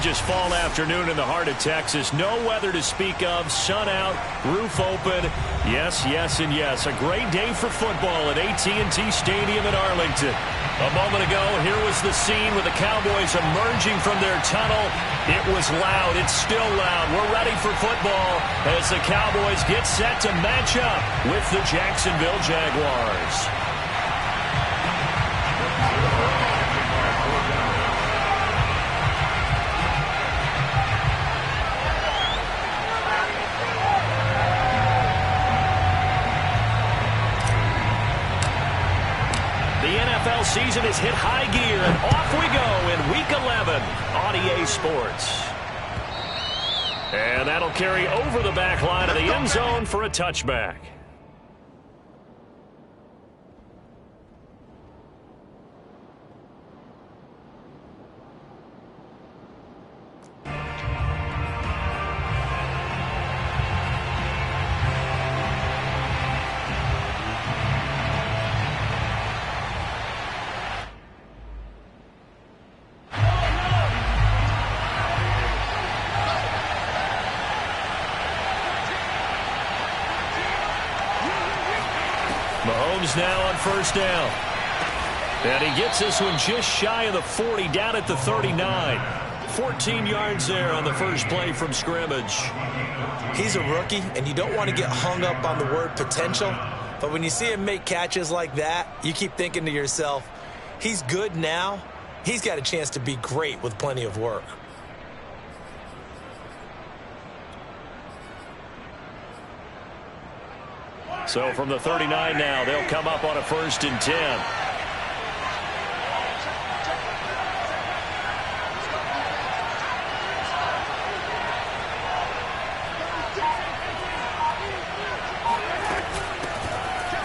gorgeous fall afternoon in the heart of Texas. No weather to speak of. Sun out, roof open. Yes, yes, and yes. A great day for football at AT&T Stadium in Arlington. A moment ago, here was the scene with the Cowboys emerging from their tunnel. It was loud. It's still loud. We're ready for football as the Cowboys get set to match up with the Jacksonville Jaguars. Season has hit high gear, and off we go in Week 11 on EA Sports. And that'll carry over the back line of the end zone for a touchback. Mahomes now on first down. And he gets this one just shy of the 40, down at the 39. 14 yards there on the first play from scrimmage. He's a rookie, and you don't want to get hung up on the word potential. But when you see him make catches like that, you keep thinking to yourself, he's good now. He's got a chance to be great with plenty of work. So from the 39 now, they'll come up on a 1st and 10.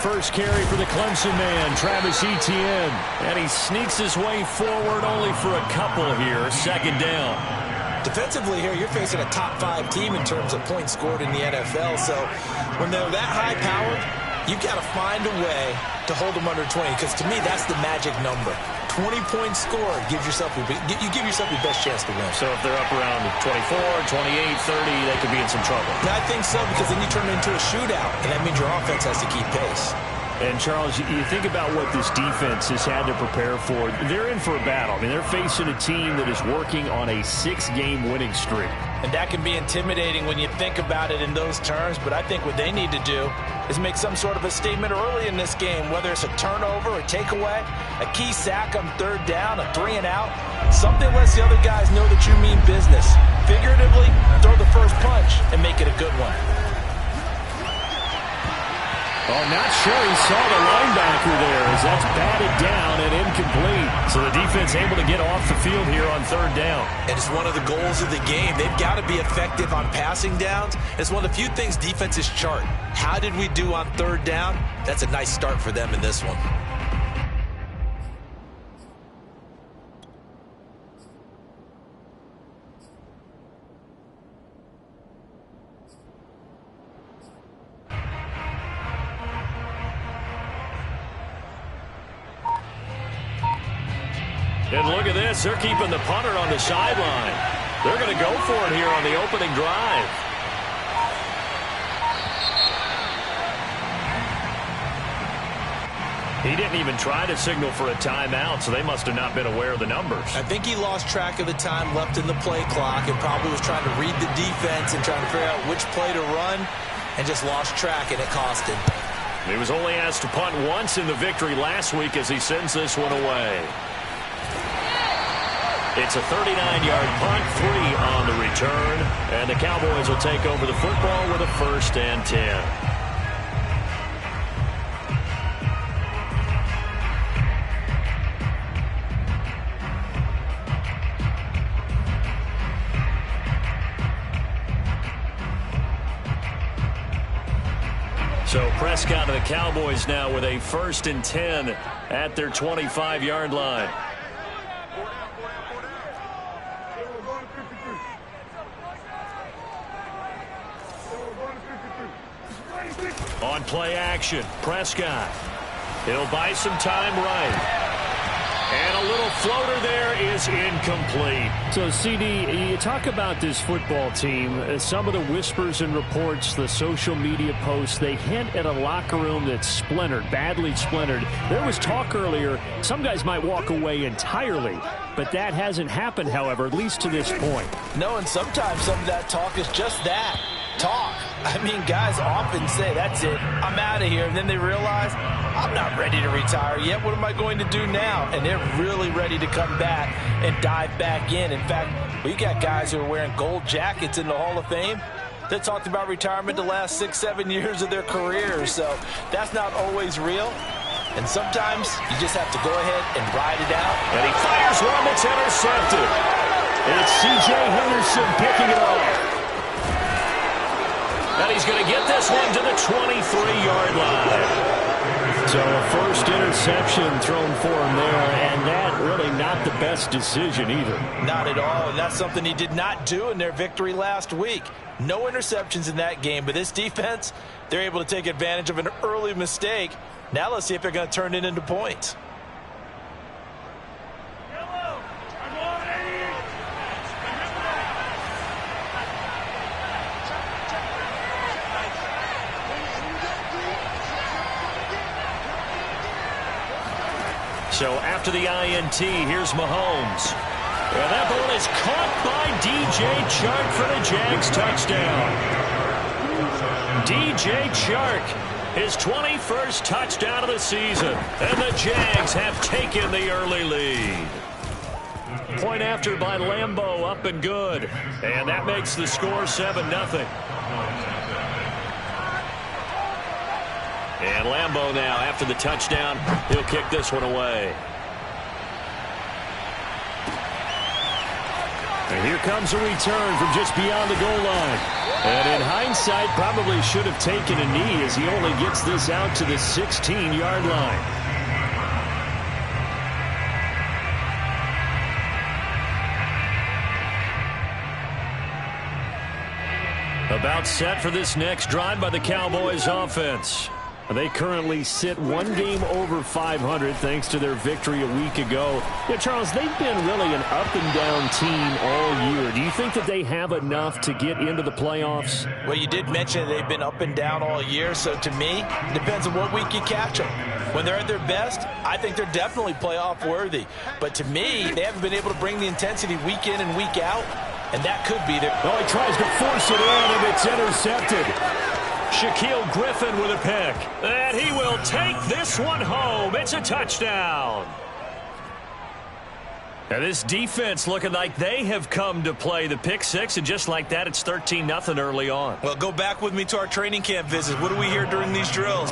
First carry for the Clemson man, Travis Etienne. And he sneaks his way forward only for a couple here. 2nd down. Defensively here, you're facing a top 5 team in terms of points scored in the NFL. So when they're that high-powered, you've got to find a way to hold them under 20. Because to me, that's the magic number. 20 points scored gives yourself your best chance to win. So if they're up around 24, 28, 30, they could be in some trouble. Yeah, I think so, because then you turn it into a shootout, and that means your offense has to keep pace. And, Charles, you think about what this defense has had to prepare for. They're in for a battle. I mean, they're facing a team that is working on a 6-game winning streak. And that can be intimidating when you think about it in those terms. But I think what they need to do is make some sort of a statement early in this game, whether it's a turnover, a takeaway, a key sack on 3rd down, a 3-and-out. Something lets the other guys know that you mean business. Figuratively, throw the first punch and make it a good one. Oh, not sure he saw the linebacker there as that's batted down and incomplete. So the defense able to get off the field here on 3rd down. And it's one of the goals of the game. They've got to be effective on passing downs. It's one of the few things defenses chart. How did we do on 3rd down? That's a nice start for them in this one. And look at this. They're keeping the punter on the sideline. They're going to go for it here on the opening drive. He didn't even try to signal for a timeout, so they must have not been aware of the numbers. I think he lost track of the time left in the play clock and probably was trying to read the defense and trying to figure out which play to run and just lost track, and it cost him. He was only asked to punt once in the victory last week as he sends this one away. It's a 39-yard punt, 3 on the return, and the Cowboys will take over the football with a 1st and 10. So Prescott and the Cowboys now with a 1st and 10 at their 25-yard line. On play action, Prescott. He'll buy some time right. And a little floater there is incomplete. So, CD, you talk about this football team. Some of the whispers and reports, the social media posts, they hint at a locker room that's splintered, badly splintered. There was talk earlier, some guys might walk away entirely. But that hasn't happened, however, at least to this point. No, and sometimes some of that talk is just that, talk. I mean, guys often say, that's it, I'm out of here. And then they realize, I'm not ready to retire yet. What am I going to do now? And they're really ready to come back and dive back in. In fact, we got guys who are wearing gold jackets in the Hall of Fame that talked about retirement the last 6-7 years of their careers. So that's not always real. And sometimes you just have to go ahead and ride it out. And he fires one that's intercepted. It's C.J. Henderson picking it off. And he's going to get this one to the 23-yard line. So a first interception thrown for him there, and that really not the best decision either. Not at all, and that's something he did not do in their victory last week. No interceptions in that game, but this defense, they're able to take advantage of an early mistake. Now let's see if they're going to turn it into points. So after the INT, here's Mahomes. And that ball is caught by DJ Chark for the Jags touchdown. DJ Chark, his 21st touchdown of the season. And the Jags have taken the early lead. Point after by Lambeau, up and good. And that makes the score 7-0. And Lambeau now, after the touchdown, he'll kick this one away. And here comes a return from just beyond the goal line. And in hindsight, probably should have taken a knee as he only gets this out to the 16-yard line. About set for this next drive by the Cowboys offense. They currently sit one game over 500 thanks to their victory a week ago. Yeah, Charles, they've been really an up-and-down team all year. Do you think that they have enough to get into the playoffs? Well, you did mention they've been up and down all year, so to me, it depends on what week you catch them. When they're at their best, I think they're definitely playoff worthy. But to me, they haven't been able to bring the intensity week in and week out, and that could be their... Oh, he tries to force it in, and it's intercepted. Shaquille Griffin with a pick. And he will take this one home. It's a touchdown. Now this defense looking like they have come to play. The pick six, and just like that, it's 13-0 early on. Well, go back with me to our training camp visit. What do we hear during these drills?